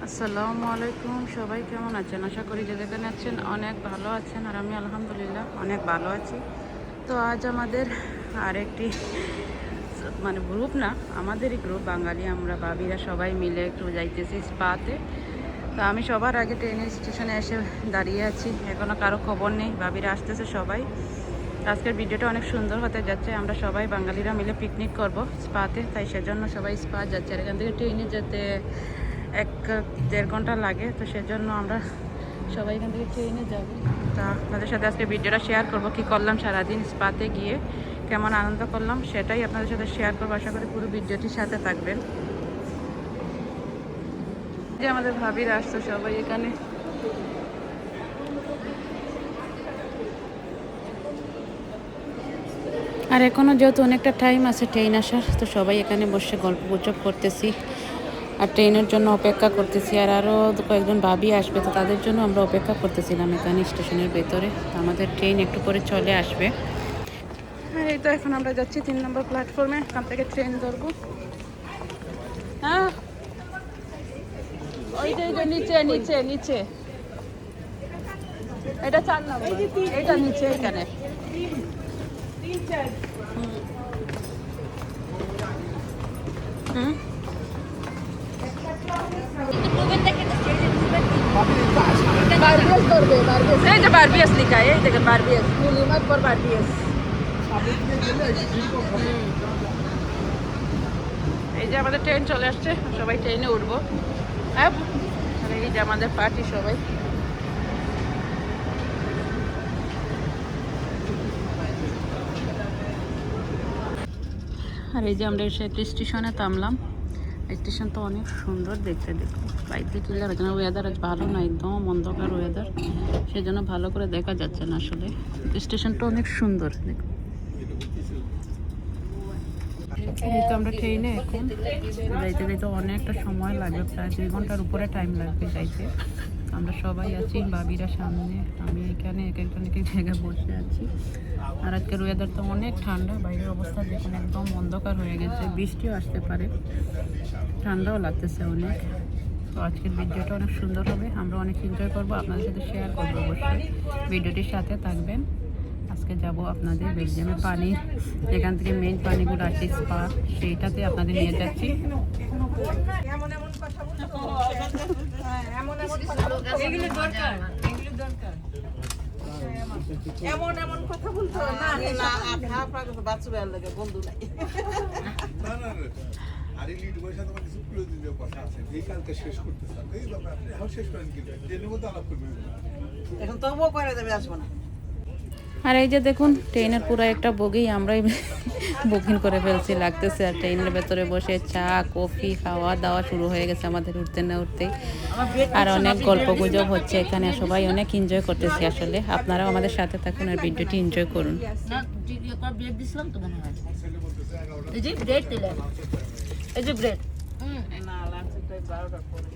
আসসালামু আলাইকুম, সবাই কেমন আছেন? আশা করি যে যেখানে আছেন অনেক ভালো আছেন, আর আমি আলহামদুলিল্লাহ অনেক ভালো আছি। তো আজ আমাদের আরেকটি গ্রুপ না, আমাদেরই গ্রুপ, বাঙালি আমরা ভাবিরা সবাই মিলে একটু যাইতেছি স্পাতে। তো আমি সবার আগে ট্রেনের স্টেশনে এসে দাঁড়িয়ে আছি, এখনও কারো খবর নেই, ভাবিরা আসতেছে সবাই। আজকের ভিডিওটা অনেক সুন্দর হতে যাচ্ছে, আমরা সবাই বাঙালিরা মিলে পিকনিক করব স্পাতে, তাই সেজন্য সবাই স্পা যাচ্ছে। আর এখান থেকে ট্রেনে যেতে 1-1.5 ঘন্টা লাগে, তো সেজন্য আমরা সবাই এখান থেকে ট্রেনে যাব। তা আপনাদের সাথে আজকে ভিডিওটা শেয়ার করব, কী করলাম সারাদিন স্পাতে গিয়ে, কেমন আনন্দ করলাম সেটাই আপনাদের সাথে শেয়ার করবো। আশা করি পুরো ভিডিওটির সাথে থাকবেন। যে আমাদের ভাবিরা আসতো সবাই এখানে। আর এখনও যেহেতু অনেকটা টাইম আছে ট্রেন আসার, তো সবাই এখানে বসে গল্প গুজব করতেছি আর ট্রেনের জন্য অপেক্ষা করতেছি। আর আরও কয়েকজন ভাবি আসবে, তো তাদের জন্য আমরা অপেক্ষা করতেছিলাম এখানে স্টেশনের ভেতরে। আমাদের ট্রেন একটু পরে চলে আসবে। আর এই তো এখন আমরা যাচ্ছি 3 নম্বর প্ল্যাটফর্মে, এখান থেকে ট্রেন ধরবো। হ্যাঁ, ওই যে নিচে নিচে নিচে, এটা 4 নম্বর, এটা নিচে এখানে। হুম, এই যে বারবিএস লিখা, এই দেখেন বারবিএস, নীলিমার পর বারবিএস। এই যে আমাদের ট্রেন চলে আসছে, সবাই ট্রেনে উঠবো। হ্যাঁ, আর এই যে আমাদের পার্টি সবাই। আর এই যে আমরা এসে একটা স্টেশনে থামলাম। স্টেশন তো অনেক সুন্দর দেখতে, দেখো বাইরে ক্লিয়ার হচ্ছে না, ওয়েদার আজ ভালো না, একদম অন্ধকার ওয়েদার, সেই জন্য ভালো করে দেখা যাচ্ছে না আসলে। স্টেশনটা অনেক সুন্দর দেখো। এই তো আমরা ট্রেনে এখন যাইতে যাইতে অনেকটা সময় লাগবে, প্রায় 2 ঘন্টার উপরে টাইম লাগবে যাইতে। আমরা সবাই আছি, ভাবিরা সামনে, আমি এখানে এক একজন এক এক জায়গায় বসে আছি। আর আজকের ওয়েদার তো অনেক ঠান্ডা, বাইরের অবস্থা দেখুন একদম অন্ধকার হয়ে গেছে, বৃষ্টিও আসতে পারে, ঠান্ডাও লাগতেছে অনেক। তো আজকের ভিডিওটা অনেক সুন্দর হবে, আমরা অনেক এনজয় করবো, আপনাদের সাথে শেয়ার করবো, অবশ্যই ভিডিওটির সাথে থাকবেন। আজকে যাব আপনাদের বেলজিয়ামের পানি, যেখান থেকে মেইন পানিগুলো আসে স্পা, সেইটাতে আপনাদের নিয়ে যাচ্ছি। এমন এমন কথা বলতো না, বাচ্চা বেয়ার লাগে বন্ধু নাই। আরে লিড বয়সা তোমার কিছু প্রয়োজনীয় কথা আছে, এই কালকে শেষ করতে চান, এই ব্যাপারে আপনি এখন শেষ করেন কিন্তু ট্রেনের মধ্যে আলাপ করবেন, এখন তবুও করে দেবে, আসবো না। আর এই যে দেখুন ট্রেনের পুরো একটা বগি আমরাই বুকিং করে ফেলছি লাগতেছে। আর ট্রেনের ভেতরে বসে চা কফি খাওয়া দাওয়া শুরু হয়ে গেছে আমাদের উঠতে না উঠতেই। আর অনেক গল্প গুজব হচ্ছে এখানে, সবাই অনেক এনজয় করতেছি আসলে। আপনারাও আমাদের সাথে থাকুন আর ভিডিওটি এনজয় করুন। এই যে ব্রেড না, লাঞ্চের টাইম 12টার পরে।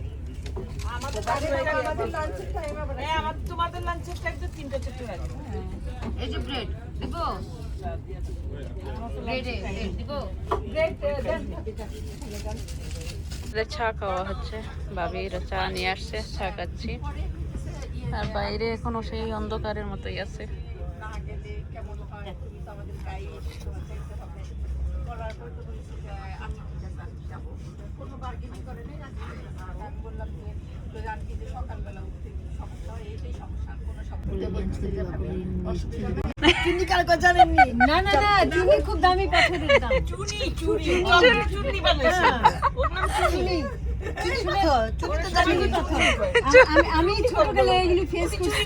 তোমাদের লাঞ্চের টাইম তো 3টা-4টা লাগে। এই যে ব্রেড দিব, ব্রেড দিব, চা খাওয়া হচ্ছে, ভাবিরা চা নিয়ে আসছে, চা খাচ্ছি। আর বাইরে এখনো সেই অন্ধকারের মতোই আছে। না না না, চুনি খুব দামি পাথরের দাম। চুনি চুনি চুনি বানাইছে, ওর নাম চুনি। আমি ছোটবেলা এগুলি ফেস করছি,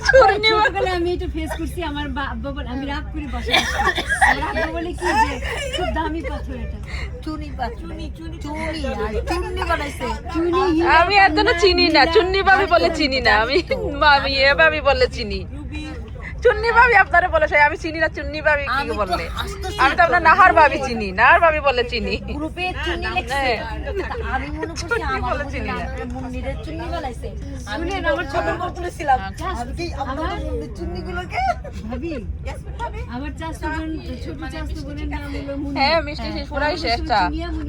ছোটবেলা আমি এটা ফেস করছি। আমার আব্বা বলে, আমি রাগ করে বসে আমার আব্বা বলে কি যে খুব দামি পাথর এটা, চুনি চুনি চুনি চুনি আর চুনি বানাইছে। চুনি আমি এত চিনি না, চুন্নি ভাবি বলে চিনি না, আমি ভাবি বলে চিনি। চুন্নি ভাবি আপনারে বলে সেই আমি চিনি না চুন্নি ভাবি কি বললে আমি তো আপনার নাহার ভাবি চিনি নাহার ভাবি বলে চিনি গ্রুপে চুন্নি লেখছে আমি মনে করছি আমার চিনি না মুন্নিদের চুন্নি বলাইছে শুনে আমার ছোট বলতেছিলাম আমি কি আমার চুন্নিগুলোকে ভাবি আমার চাচা বোন ছোট চাচা বোনের নাম হলো মুন্নি হ্যাঁ মিষ্টি শেষ পুরাই শেষ চা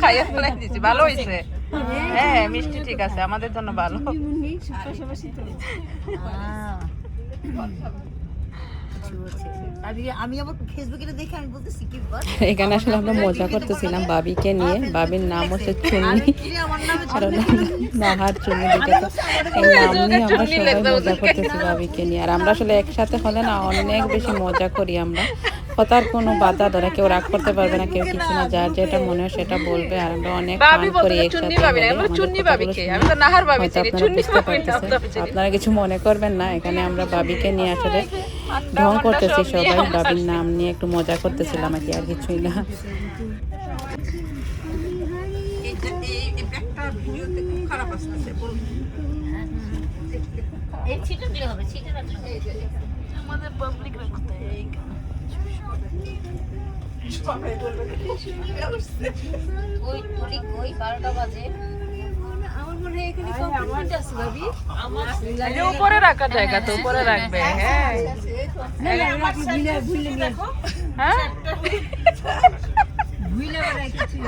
খাইয়া ফেলাই দিছি ভালো হইছে হ্যাঁ মিষ্টি ঠিক আছে আমাদের জন্য ভালো মুন্নি পাশাপাশি তো আমি আবার ফেসবুকে দেখে আমি বলতেছি কি বল এখানে আসলে আমরা মজা করতেছিলাম বাবিকে নিয়ে বাবির নাম হচ্ছে চুন্নি আর নাহার চুন্নি দিকে তো এই নাম নিয়ে আমরা সবাই মজা করতেছি বাবিকে নিয়ে আর আমরা আসলে একসাথে হলে না অনেক বেশি মজা করি আমরা কথার কোনো বাধা ধরা কেউ রাগ করতে পারবে না কেউ কিছু না যার যেটা মনে হয় সেটা বলবে আর আমরা অনেক ফান করি একসাথে আপনারা কিছু মনে করবেন না এখানে আমরা বাবিকে নিয়ে আসলে ঢং করতেছি সবাই বাবির নাম নিয়ে একটু মজা করতেছিলাম আর কিছুই না আমাদের পাবলিক রাখতে ওই তুলি কই 12টা বাজে আমার মনে হয় এখানে কমপ্লিট আছে ভাবি আমার উপরে রাখার জায়গা তো উপরে রাখবে হ্যাঁ আমার ভুলে ভুলে রাখো হ্যাঁ ভুলে রাখছি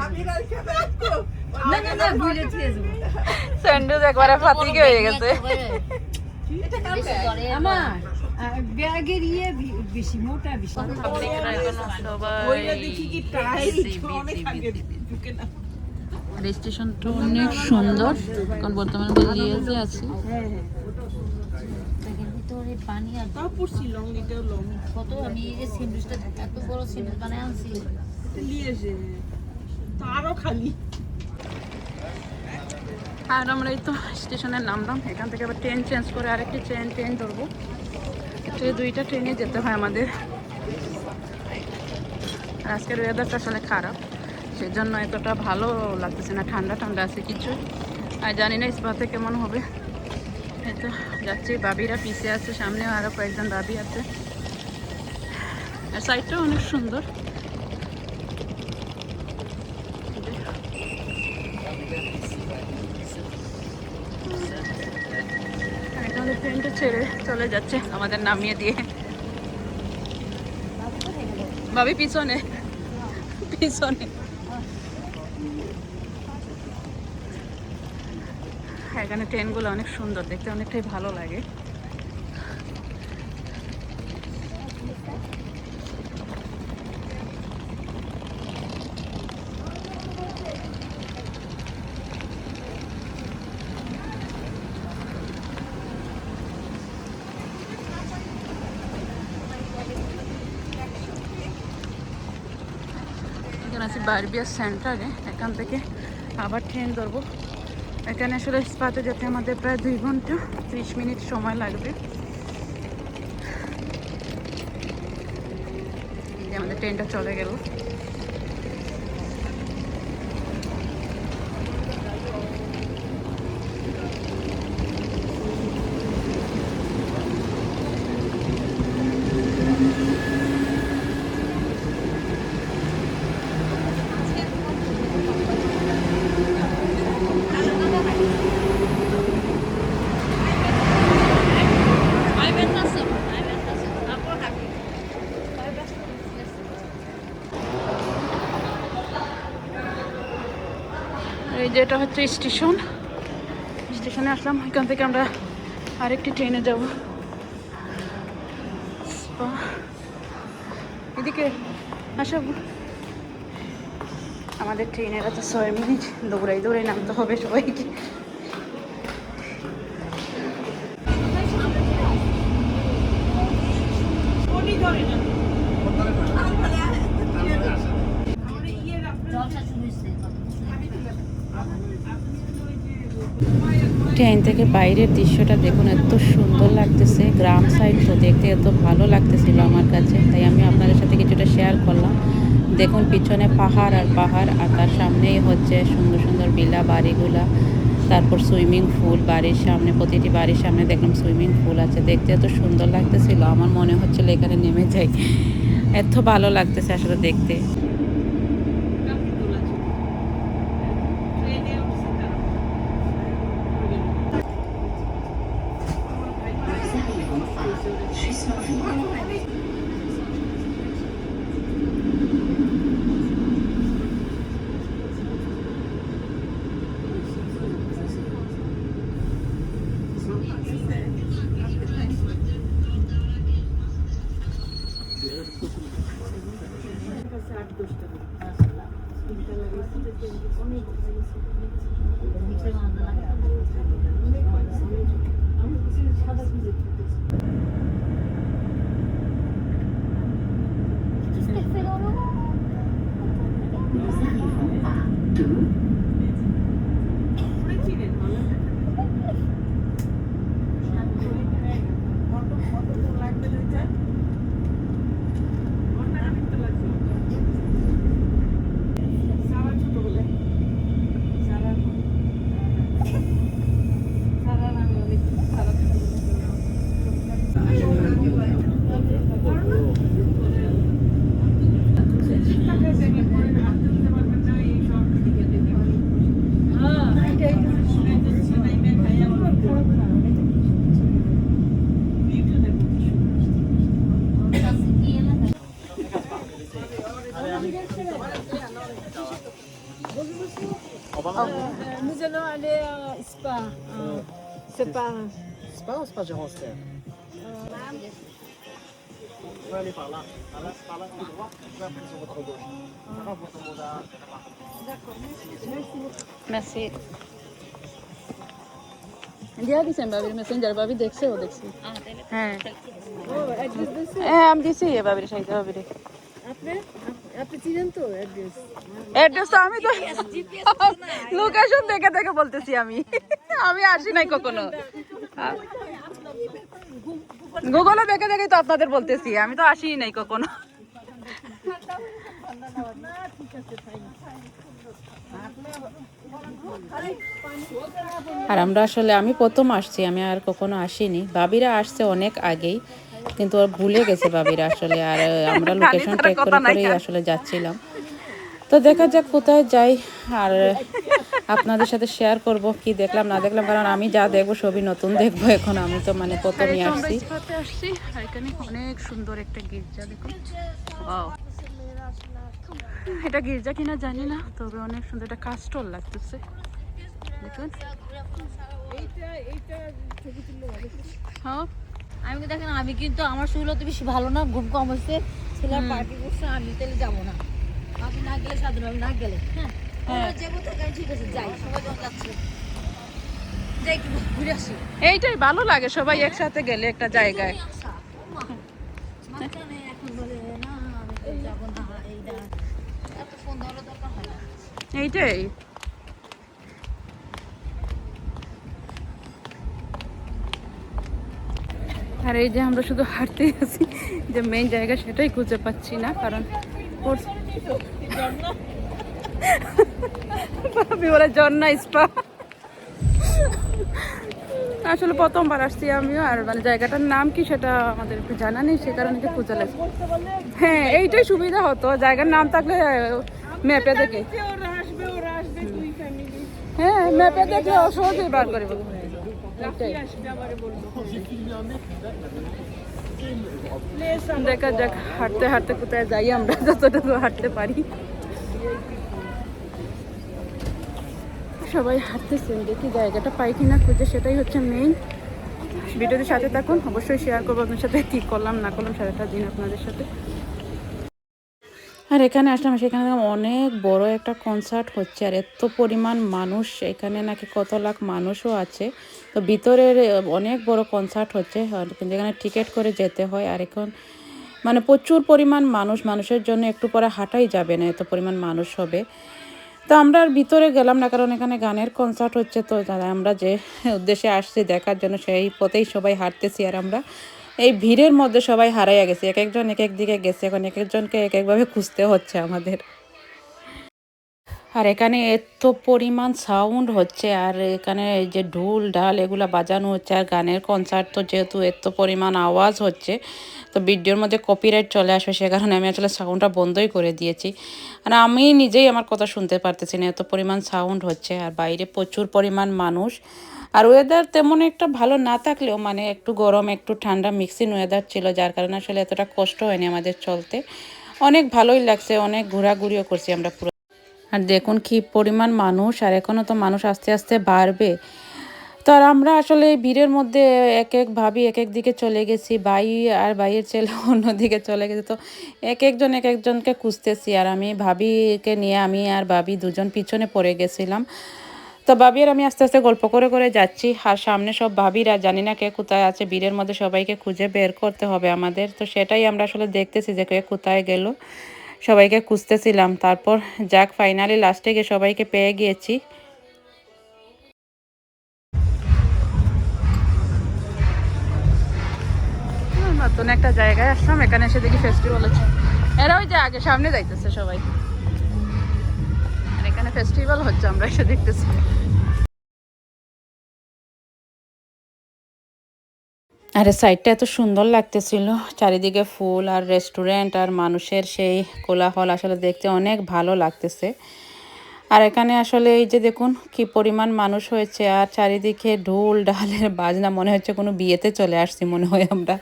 না না না ভুলে দিয়ে যাব স্যান্ডউইচ একবারে ফাটিয়ে হয়ে গেছে এটা কাম করে আমার ব্যাগের ইয়ে বেশি মোটা বেশি রেজিস্ট্রেশনটা অনেক সুন্দর কারণ বর্তমানে লিয়েজে আছি ভিতরে পানি আর তাও পড়ছি লং নিতেও লং কত আমি এই যে স্যান্ডউইচটা এত বড় স্যান্ডউইচ বানায় আনছি লিয়েজে তারও খালি আর আমরা এই তো স্টেশনে নামলাম এখান থেকে আবার ট্রেন চেঞ্জ করে আরেকটি ট্রেন ধরবো দুইটা ট্রেনে যেতে হয় আমাদের আর আজকের ওয়েদারটা আসলে খারাপ সেজন্য এতটা ভালো লাগতেছে না ঠান্ডা ঠান্ডা আছে কিছু আর জানি না ইস্পাতে কেমন হবে এই তো যাচ্ছি বাবিরা পিছে আছে সামনেও আরও কয়েকজন বাবি আছে আর সাইডটাও অনেক সুন্দর আমাদের ট্রেনটা ছেড়ে চলে যাচ্ছে আমাদের নামিয়ে দিয়ে ভাবি পিছনে পিছনে এখানে ট্রেনগুলো অনেক সুন্দর দেখতে অনেকটাই ভালো লাগে আছি বারবিয়া সেন্টারে এখান থেকে আবার ট্রেন ধরবো এখানে আসলে স্পাতে যেতে আমাদের প্রায় 2 ঘন্টা 30 মিনিট সময় লাগবে আমাদের ট্রেনটা চলে গেল এই যে এটা হচ্ছে স্টেশনে আসলাম এখান থেকে আমরা আরেকটি ট্রেনে যাব এদিকে আসো আমাদের ট্রেনের আছে 6 মিনিট দৌড়াই নামতে হবে সবাইকে ট্রেন থেকে বাইরের দৃশ্যটা দেখুন এত সুন্দর লাগতেছে গ্রাম সাইড তো দেখতে এত ভালো লাগতেছিল আমার কাছে তাই আমি আপনাদের সাথে কিছুটা শেয়ার করলাম দেখুন পিছনে পাহাড় আর তার সামনেই হচ্ছে সুন্দর সুন্দর বিলা বাড়িগুলা তারপর সুইমিং পুল বাড়ির সামনে, প্রতিটি বাড়ির সামনে দেখলাম সুইমিং পুল আছে। দেখতে এত সুন্দর লাগতেছিল, আমার মনে হচ্ছিল এখানে নেমে যাই, এত ভালো লাগতেছে আসলে দেখতে। Nous allons aller à Spa. C'est pas. C'est pas c'est pas Gérardster. Vous pouvez aller par là. Par là, tout droit. Vous pouvez après sur votre gauche. Ça va, votre monde à... D'accord, merci beaucoup. Messi দিয়া দিছেন বাবির Messenger, বাবি দেখছে, ও দেখছে। হ্যাঁ হ্যাঁ আমি দিছি বাবির সাথে, বাবির Après, tu viens tout, adresse. Address তো আমি তো লোকেশন দেখে দেখে বলতেছি আমি, আমি আসি নাই কখনো, গুগলে দেখে দেখে তো আপনাদের বলতেছি, আমি তো আসি নাই কখনো। আর আমরা আসলে আমি প্রথম আসছি, আমি আর কখনো আসিনি, বাবিরা আসছে অনেক আগেই, কিন্তু ওর ভুলে গেছে বাবিরা আসলে। আর আমরা লোকেশন ট্র্যাক করে করেই আসলে যাচ্ছিলাম। তো দেখা যাক কোথায় যাই, আর আপনাদের সাথে শেয়ার করব কি দেখলাম না দেখলাম, কারণ আমি যা দেখবো সবই নতুন দেখবো, এখন আমি তো মানে প্রথমই আসছি। এখানে অনেক সুন্দর একটা গির্জা, দেখুন এটা গির্জা কিনা জানি না, তবে অনেক সুন্দর, একটা কাস্টল লাগতেছে দেখুন। হ্যাঁ আমি কি দেখেন, আমি কিন্তু আমার শরীর তো বেশি ভালো না, ঘুম কম হচ্ছে, ছেলের পার্টি করছে, আমি তাহলে যাবো না, আপনি না গেলে সাধু, আমি না গেলে হ্যাঁ যাবো, ঠিক আছে যাই, সবাই যখন যাচ্ছে যাই, একটু ঘুরে আসি। এইটাই ভালো লাগে, সবাই একসাথে গেলে একটা জায়গায়। এখন বলে না আমি যাবো না, এইটা এত ফোন ধরার দরকার হয় না। এইটাই আর এই যে আমরা শুধু হাঁটতেই আছি, যে মেইন জায়গা সেটাই খুঁজে পাচ্ছি না, কারণ ভাবি ওরা ঝর্ণা স্পা, আসলে প্রথমবার আসছি আমিও, আর মানে জায়গাটার নাম কি সেটা আমাদের একটু জানা নেই, সে কারণে একটু খুঁজে লাগছে। হ্যাঁ এইটাই সুবিধা হতো, জায়গার নাম থাকলে ম্যাপে দেখে, হ্যাঁ ম্যাপে দেখে সহজেই বার করে বলবো। দেখা যাক হাঁটতে হাঁটতে কোথায় যাই, আমরা যতটুকু হাঁটতে পারি। সবাই হাঁটতেছেন, দেখি জায়গাটা পাই কিনা খুঁজে, সেটাই হচ্ছে মেইন। ভিডিওটির সাথে থাকুন, অবশ্যই শেয়ার করবো আপনার সাথে কী করলাম না করলাম সারাটা দিন আপনাদের সাথে। আর এখানে আসলাম, সেখানে অনেক বড় একটা কনসার্ট হচ্ছে, আর এত পরিমাণ মানুষ, এখানে নাকি কত লাখ মানুষও আছে। তো ভিতরের অনেক বড় কনসার্ট হচ্ছে, যেখানে টিকিট করে যেতে হয়। আর এখন মানে প্রচুর পরিমাণ মানুষ, মানুষের জন্য একটু পরে হাঁটাই যাবে না, এত পরিমাণ মানুষ হবে। তো আমরা আর ভিতরে গেলাম না, কারণ এখানে গানের কনসার্ট হচ্ছে, তো আমরা যে উদ্দেশ্যে আসছি দেখার জন্য সেই পথেই সবাই হাঁটতেছি। আর আমরা এই ভিড়ের মধ্যে সবাই হারাইয়া গেছি, এক একজন এক এক দিকে গেছে, এখন এক একজনকে এক একভাবে খুঁজতে হচ্ছে আমাদের। আর এখানে এত পরিমাণ সাউন্ড হচ্ছে, আর এখানে এই যে ঢোল ঢাল এগুলা বাজানো হচ্ছে, আর গানের কনসার্ট তো যেহেতু এত পরিমাণ আওয়াজ হচ্ছে তো ভিডিওর মধ্যে কপিরাইট চলে আসবে, সে কারণে আমি আসলে সাউন্ডটা বন্ধই করে দিয়েছি। আর আমি নিজেই আমার কথা শুনতে পারতেছি না, এত পরিমাণ সাউন্ড হচ্ছে। আর বাইরে প্রচুর পরিমাণ মানুষ, আর ওয়েদার তেমন একটা ভালো না থাকলেও মানে একটু গরম একটু ঠান্ডা মিক্সিং ওয়েদার ছিল, যার কারণে আসলে এতটা কষ্ট হয়নি আমাদের চলতে। অনেক ভালোই লাগছে, অনেক ঘোরাঘুরিও করছি আমরা পুরো। আর দেখুন কি পরিমাণ মানুষ, আর এখনও তো মানুষ আস্তে আস্তে বাড়বে। তো আর আমরা আসলে এই ভিড়ের মধ্যে এক এক ভাবি এক এক দিকে চলে গেছি, ভাই আর ভাইয়ের ছেলে অন্যদিকে চলে গেছে। তো এক একজনকে খুঁজতেছি, আর আমি ভাবিকে নিয়ে আমি আর ভাবি দুজন পিছনে পড়ে গেছিলাম। তো ভাবি আর আমি আস্তে আস্তে গল্প করে করে যাচ্ছি, আর সামনে সব ভাবিরা, জানি না কে কোথায় আছে, ভিড়ের মধ্যে সবাইকে খুঁজে বের করতে হবে আমাদের। তো সেটাই আমরা আসলে দেখতেছি যে কে কোথায় গেল, সবাইকে খুঁজতেছিলাম। তারপর যাক ফাইনালি লাস্টে গিয়ে সবাইকে পেয়ে গিয়েছি। নতুন একটা জায়গায় আসলাম, এখানে এসে দেখি ফেস্টিভ্যাল হচ্ছে। এরা ওই যে আগে সামনে যাইতেছে সবাই, আর এখানে ফেস্টিভ্যাল হচ্ছে, আমরা এসে দেখতেছি। আর সাইডটা এত সুন্দর লাগতেছিল, চারিদিকে ফুল আর রেস্টুরেন্ট আর মানুষের সেই কোলাহল, আসলে দেখতে অনেক ভালো লাগতেছে। আর এখানে আসলে এই যে দেখুন কি পরিমাণ মানুষ হয়েছে, আর চারিদিকে ঢোল ঢালের বাজনা, মনে হচ্ছে কোনো বিয়েতে চলে আসছি মনে হয় আমরা।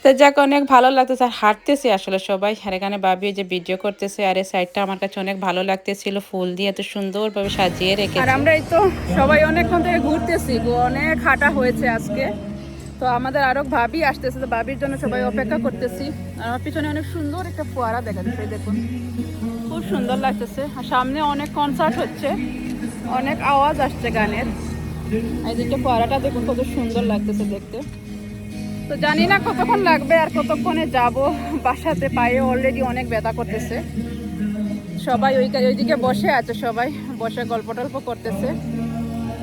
তো যাক অনেক ভালো লাগতেছে, আর হাঁটতেছি আসলে সবাই। আর এখানে ভাবি যে ভিডিও করতেছে, আর এই সাইডটা আমার কাছে অনেক ভালো লাগতেছিল, ফুল দিয়ে এত সুন্দরভাবে সাজিয়ে রেখেছে। আর আমরা এই তো সবাই অনেকক্ষণ থেকে ঘুরতেছি, অনেক হাঁটা হয়েছে আজকে। তো আমাদের আরো ভাবি আসতেছে, তো ভাবির জন্য সবাই অপেক্ষা করতেছি। আর আমার পিছনে অনেক সুন্দর একটা ফোয়ারা দেখা যাচ্ছে, দেখুন খুব সুন্দর লাগতেছে। আর সামনে অনেক কনসার্ট হচ্ছে, অনেক আওয়াজ আসছে গানের। এইদিকে ফোয়ারাটা দেখুন কত সুন্দর লাগতেছে দেখতে। তো জানি না কতক্ষণ লাগবে আর কতক্ষণে যাব বাসাতে, পায়ে অলরেডি অনেক ব্যথা করতেছে। সবাই ওইদিকে বসে আছে, সবাই বসে গল্প টল্প করতেছে।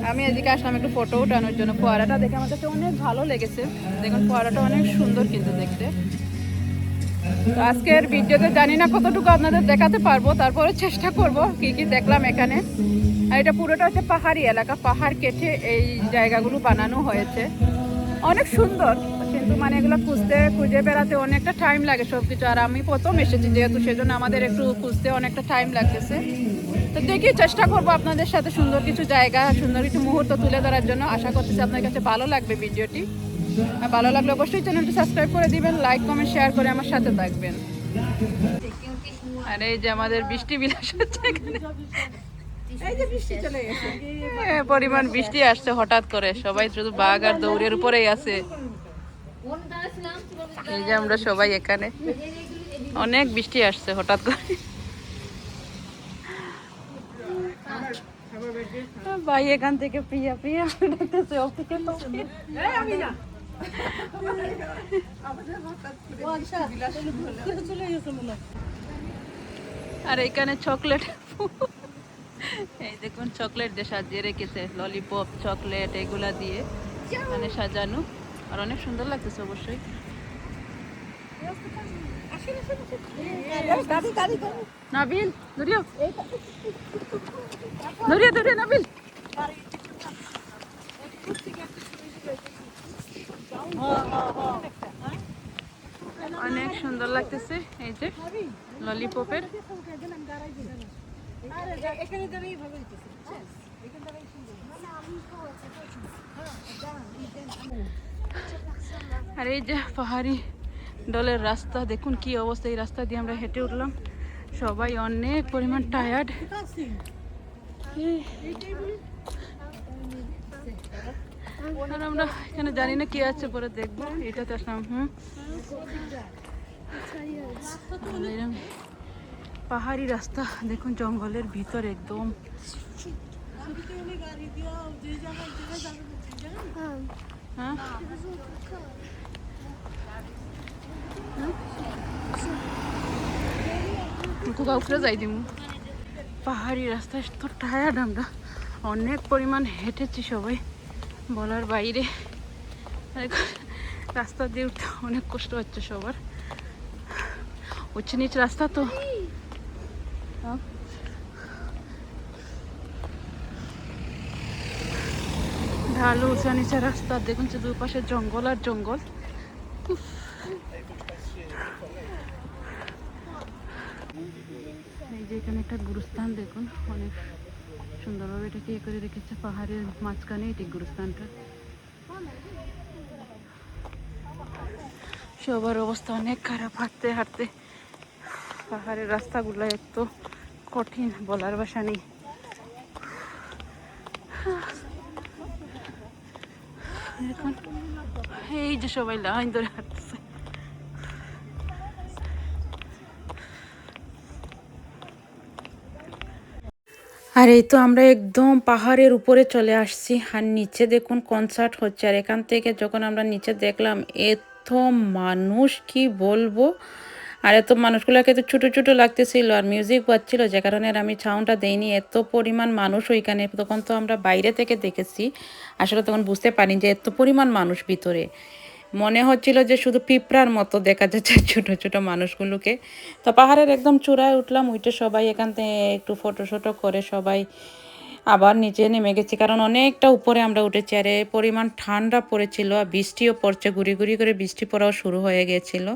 আমি এদিকে আসলাম একটু ফটো উঠানোর জন্য। ফোয়ারাটা দেখে আমার কাছে অনেক ভালো লেগেছে, দেখুন ফোয়ারাটা অনেক সুন্দর কিন্তু দেখতে। তো আজকের ভিডিওতে জানি না কতটুকু আপনাদের দেখাতে পারবো, তারপরে চেষ্টা করব কি কি দেখলাম এখানে। আর এটা পুরোটা হচ্ছে পাহাড়ি এলাকা, পাহাড় কেটে এই জায়গাগুলো বানানো হয়েছে, অনেক সুন্দর। কিন্তু মানে এগুলো খুঁজে বেড়াতে অনেকটা টাইম লাগে সব কিছু। আর আমি প্রথম এসেছি যেহেতু, সেজন্য আমাদের একটু খুঁজতে অনেকটা টাইম লাগতেছে। তো দেখি চেষ্টা করবো আপনাদের সাথে সুন্দর কিছু জায়গা, সুন্দর কিছু মুহূর্ত তুলে ধরার জন্য। আশা করতেছি আপনার কাছে ভালো লাগবে ভিডিওটি। আর ভালো লাগলে অবশ্যই চ্যানেলটি সাবস্ক্রাইব করে দিবেন, লাইক কমেন্ট শেয়ার করে আমার সাথে থাকবেন। আর এই যে আমাদের বৃষ্টি বিলাস হচ্ছে এখানে, পরিমাণ বৃষ্টি আসছে হঠাৎ করে, সবাই শুধু বাঘ আর দৌড়ের উপরেই আছে। এই যে আমরা সবাই এখানে, অনেক বৃষ্টি আসছে হঠাৎ করে। ভাই এখান থেকে প্রিয়া প্রিয়া ডাকতেছে, আর এখানে চকলেট, এই দেখুন চকলেট দিয়ে সাজিয়ে রেখেছে, ললিপপ চকলেট এগুলা দিয়ে মানে সাজানো, আর অনেক সুন্দর লাগতেছে অবশ্যই। নাবিল ধরিও, ধরিও নাবিল। অনেক সুন্দর লাগতেছে এই যে ললিপপের। আর এই যে পাহাড়ি ডলের রাস্তা, দেখুন কি অবস্থা। এই রাস্তা দিয়ে আমরা হেঁটে উঠলাম, সবাই অনেক পরিমাণ টায়ার্ড। আর আমরা এখানে জানি না কি আছে, পরে দেখবো। এটাতে আসলাম পাহাড়ি রাস্তা, দেখুন জঙ্গলের ভিতর একদম। হ্যাঁ উপরে যাই দিব। পাহাড়ি রাস্তায় তো টায়ার্ড, আমরা অনেক পরিমাণ হেঁটেছি সবাই, বলার বাইরে। রাস্তা দিয়ে উঠতে অনেক কষ্ট হচ্ছে সবার, উঁচু নিচ রাস্তা তো। ঢালু উঁচা নিচা রাস্তা, দেখুন যে দুপাশে জঙ্গল আর জঙ্গল। উফ। এই যে এখানে একটা গুরুস্থান দেখুন, অনেক সুন্দরভাবে এটাকে ইয়ে করে রেখেছে, পাহাড়ের মাঝখানে এটি গুরুস্থানটা। সবার অবস্থা অনেক খারাপ, হাঁটতে হাঁটতে। পাহাড়ের রাস্তাগুলো এত কঠিন, বলার ভাষা নেই। এখন এই যে সবাই লাইন ধরে হাঁটতেছে। আর এই তো আমরা একদম পাহাড়ের উপরে চলে আসছি, আর নিচে দেখুন কনসার্ট হচ্ছে। আর এখান থেকে যখন আমরা নিচে দেখলাম, এত মানুষ কি বলবো। আর এত মানুষগুলোকে তো ছোটো ছোটো লাগতেছিল, আর মিউজিক বাজছিল, যে কারণে আর আমি সাউন্ডটা দেইনি। এত পরিমাণ মানুষ ওইখানে, তখন তো আমরা বাইরে থেকে দেখেছি, আসলে তখন বুঝতে পারিনি যে এত পরিমাণ মানুষ ভিতরে। মনে হচ্ছিল যে শুধু পিঁপড়ার মতো দেখা যাচ্ছে ছোটো ছোটো মানুষগুলোকে। তো পাহাড়ের একদম চূড়ায় উঠলাম, উঠে সবাই এখান থেকে একটু ফটো করে সবাই আবার নিচে নেমে গেছি, কারণ অনেকটা উপরে আমরা উঠেছি। আর এই পরিমাণ ঠান্ডা পড়েছিল, আর বৃষ্টিও পড়ছে, গুড়ি গুড়ি করে বৃষ্টি পড়াও শুরু হয়ে গিয়েছিল।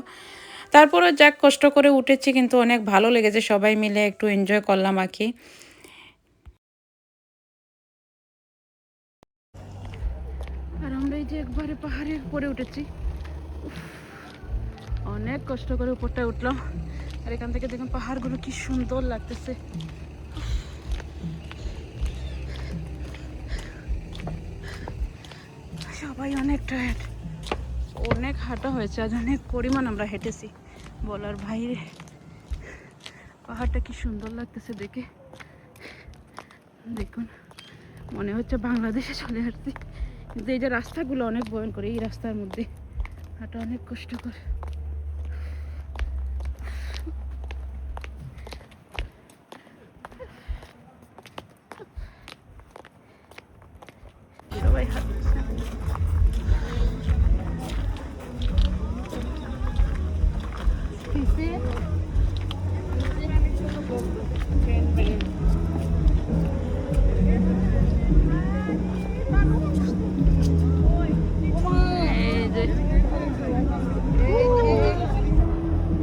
তারপরে যাক কষ্ট করে উঠেছি, কিন্তু অনেক ভালো লেগেছে, সবাই মিলে একটু এনজয় করলাম আর কি। আর আমরা এই যে একবারে পাহাড়ের উপরে উঠেছি, অনেক কষ্ট করে উপরটা উঠলাম। আর এখান থেকে দেখুন পাহাড়গুলো কি সুন্দর লাগতেছে। সবাই অনেক টায়ার্ড, অনেক হাঁটা হয়েছে, আজ অনেক পরিমাণ আমরা হেঁটেছি, বলার বাইরে। পাহাড়টা কি সুন্দর লাগতেছে দেখে, দেখুন মনে হচ্ছে বাংলাদেশে চলে আসছি। কিন্তু এই যে রাস্তাগুলো অনেক ভয়ঙ্কর, এই রাস্তার মধ্যে হাঁটা অনেক কষ্টকর। সবাই হাঁটছে।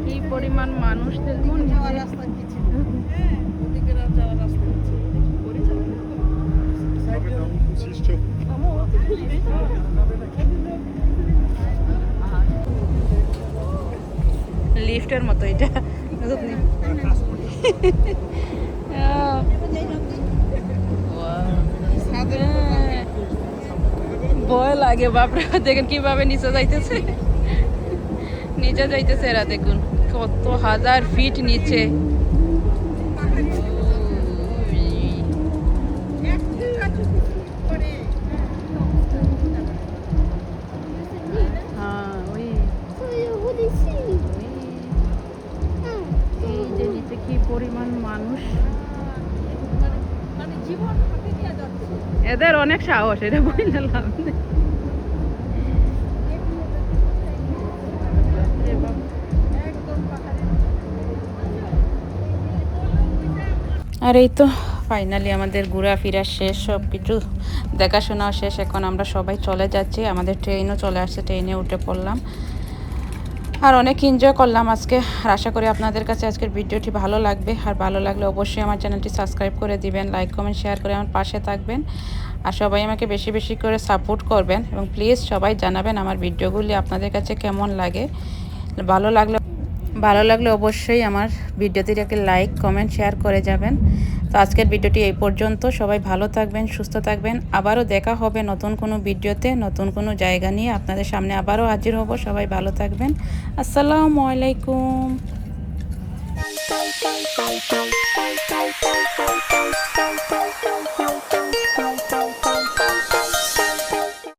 কি পরিমাণ মানুষ দেখুন। লিফটের মতো এটা, ভয় লাগে বাপরে। দেখেন কিভাবে নিচে যাইতেছে, নিচে যাইতেছে এরা, দেখুন কত হাজার ফিট নিচে। এই যে নিচে কি পরিমাণ মানুষ, এদের অনেক সাহস, এটা বুঝলাম। আর এই তো ফাইনালি আমাদের ঘোরাফেরা শেষ, সব কিছু দেখাশোনা শেষ। এখন আমরা সবাই চলে যাচ্ছি, আমাদের ট্রেনও চলে আসছে, ট্রেনে উঠে পড়লাম। আর অনেক এনজয় করলাম আজকে। আর আশা করি আপনাদের কাছে আজকের ভিডিওটি ভালো লাগবে। আর ভালো লাগলে অবশ্যই আমার চ্যানেলটি সাবস্ক্রাইব করে দিবেন, লাইক কমেন্ট শেয়ার করে আমার পাশে থাকবেন। আর সবাই আমাকে বেশি বেশি করে সাপোর্ট করবেন, এবং প্লিজ সবাই জানাবেন আমার ভিডিওগুলি আপনাদের কাছে কেমন লাগে। ভালো লাগলে অবশ্যই আমার ভিডিওটির একটা লাইক কমেন্ট শেয়ার করে যাবেন। তো আজকের ভিডিওটি এই পর্যন্ত। সবাই ভালো থাকবেন, সুস্থ থাকবেন। আবারও দেখা হবে নতুন কোনো ভিডিওতে, নতুন কোনো জায়গা নিয়ে আপনাদের সামনে আবারও হাজির হব। সবাই ভালো থাকবেন। আসসালামু আলাইকুম।